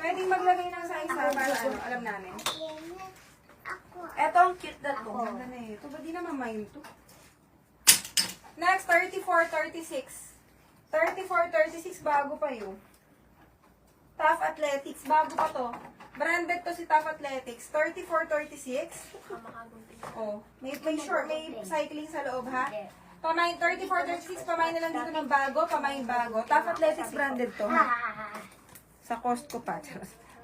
Pwedeng maglagay ng size ha, para ano, alam namin. Eto ang cute na to. Ganda na eh. Ito ba di naman mine to? Next, 34-36. 34-36, bago pa yun. Tough Athletics, bago pa to. Branded to si Tough Athletics. 34-36. Oh, may short, may cycling sa loob ha. Pamain 34-36, pamain na lang dito ng bago, pamain bago. Tough Athletics branded to ha. Sa Costco pa.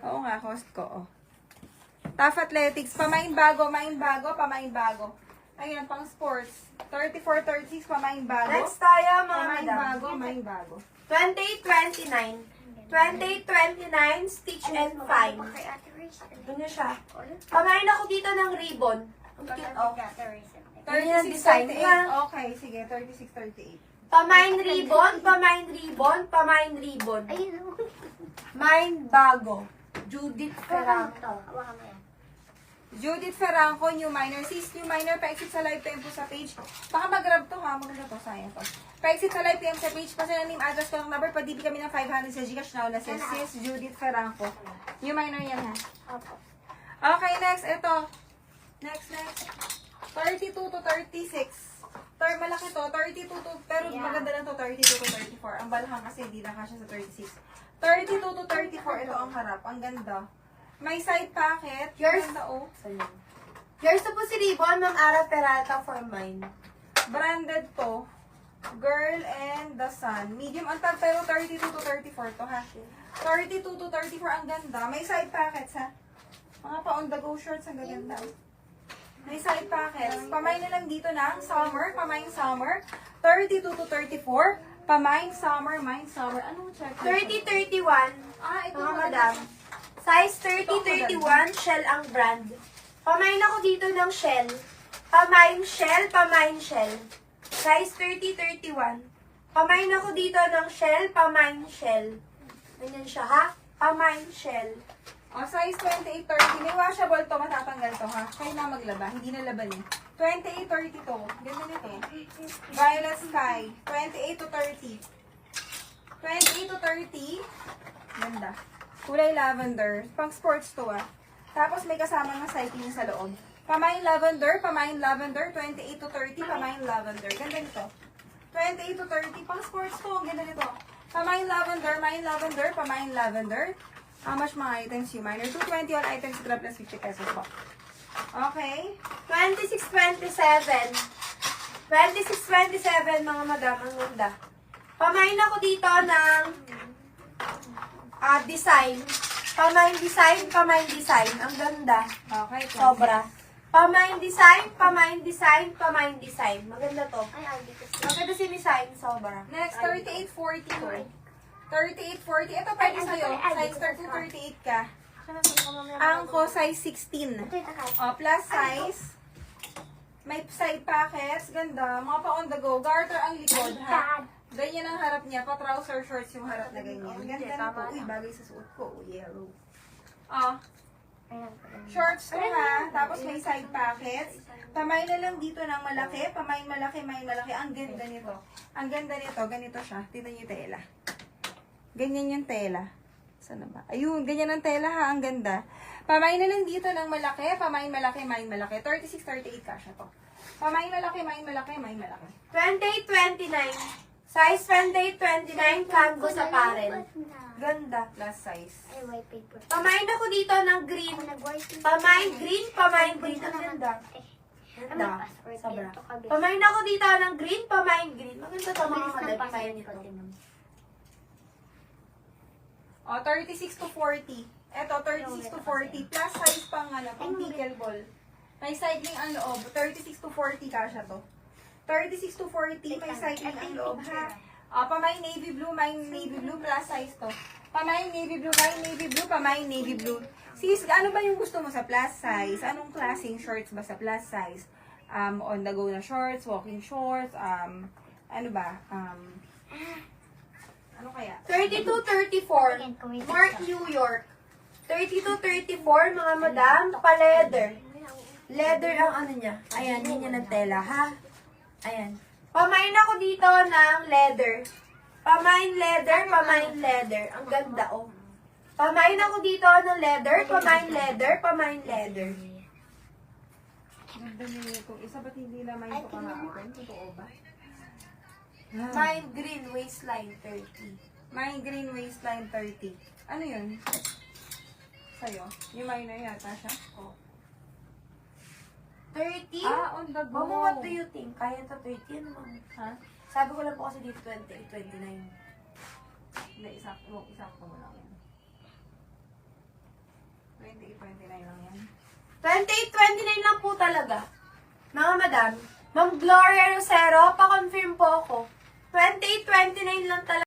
Oo nga, Costco. Oh. Tough Athletics, pamain bago, pamain bago. Ayan, pang sports. 34-36, pamain bago. Next tayo, mga Pamain madam. bago, main bago. 28-29. 28-29, stitch and fine. Ano siya? Pamain ako dito ng ribbon. Ang cute, oh. Ganyan ang design 36-38. niya. Okay, sige, 36-38. Pamain ribbon, pamain ribbon, pamain ribbon. Mine bago. Judith Ferranco. Judith Ferranco, new minor. Sis, new minor, pa-exit sa live PM po sa page. Baka mag-grab to ha, maganda to, sayang to. Pa-exit sa live PM sa page, kasi na name, address ko ng number, pa-DB kami ng 500 sa Gcash now na sis Judith Ferranco. New minor yan ha. Okay, next, ito. Next. 32 to 36. Malaki to, 32 to, pero maganda lang to, 32 to 34. Ang balahang kasi hindi na kasya sa 36. 32 to 34, ito ang harap, ang ganda. May side pocket. Yours? Ganda oh. Here's po si ribbon, Ma'am Ara Peralta for mine. Branded to. Girl and the Sun. Medium ang tag pero 32 to 34 to ha. 32 to 34 ang ganda. May side pockets ha. Mga pa-on the go shorts ang gaganda. May side pockets. Pamain na lang dito ng summer. Pamain summer. 32 to 34. Pamain summer. Mine summer. Anong check? 30-31. Ah, ito Mga mga madam. Size 30-31, shell ang brand. Pamain ako dito ng shell. Pamain shell, pamain shell. Size 30-31. Pamain ako dito ng shell, pamain shell. Ganyan siya, ha? Pamain shell. O, size 28-30. May washable to. Matatanggal to ha. Kayo na maglaba. Hindi na laban eh. 28-30 to. Ganda nito. Violet Sky. 28 to 30. 28 to 30. Ganda. Kulay lavender. Pang sports to ah. Tapos may kasama ng cycling sa loob. Pamain lavender, 28 to 30, pamain lavender. Ganda nito. 28 to 30, pang sports to. Ang ganda nito. Pamain lavender, pamain lavender. How much mga items you minor? 220 all items, grab plus 50 pesos po. Okay. 26-27. 26-27, mga madam, ang ganda. Pamain ako dito ng design. Pamain design. Ang ganda. Okay. Sobra. Pamain design. Maganda to. Maganda si design, sobra. Next, 3840. 3840. Ito pwede sa'yo. Size 38 ka. Ang ko, size 16. O, plus size. May side pockets. Ganda. Mga pa on the go. Garter ang likod, ha? Ganyan ang harap niya. Pa-trouser shorts yung harap na ganyan. Ganda na po. Uy, bagay sa suot ko. Yellow. O. Shorts to, ha? Tapos may side pockets. Pamay na lang dito ng malaki. Pamay malaki. Ang ganda nito. Ang ganda nito. Ganito siya. Tignan niyo yung tela. Ganyan yung tela. Saan na ba? Ayun, ganyan ang tela ha. Ang ganda. Pamay na lang dito ng malaki. Pamay malaki. 36, 38 kasha to. Pamay malaki. 28-29. Size 28-29, canvas sa parel. Ganda. Plus size. Pamain ako dito ng green. Pamain green. Ang ganda. Ganda. Sobra. Pamain ako dito ng green. Maganda to mga kadal. Pamain nito. O, 36 to 40. Eto, 36 to 40. Plus size pang pang pickleball. May cycling ang loob. 36 to 40 kasha to. 36 to 40, may cycling ang loob ha. Pamay navy blue, plus size to. Pamay navy blue, pamay navy blue. Sis, ano ba yung gusto mo sa plus size? Anong klaseng shorts ba sa plus size? On the go na shorts, walking shorts, ano ba? Ano kaya? 32-34. Mark New York. 32-34, mga madam. Pa-leather. Leather ang ano niya. Ayan, yun yung tela, ha? Ayan. Pamain ako dito ng leather. Pamain leather. Ang ganda, oh. Pamain ako dito ng leather, pamain leather, pamain leather. Ganda niyo itong isa, ba't hindi naman ito kahapon? Totoo ba? Mine green waistline 30. Mine green waistline 30. Ano yun? Sa'yo? Yung minor yata siya? Oh. 30? Ah, on the go. Mama, what do you think? Kaya to 30? Ano, mama? Ha? Sabi ko lang po kasi dito 28, 29. Hindi, isakto mo lang yan. 28, 29 lang yan. 28, 29 lang po talaga. Mga madam, Ma'am Gloria Rosero, pa-confirm po ako. 28, 29 lang talaga.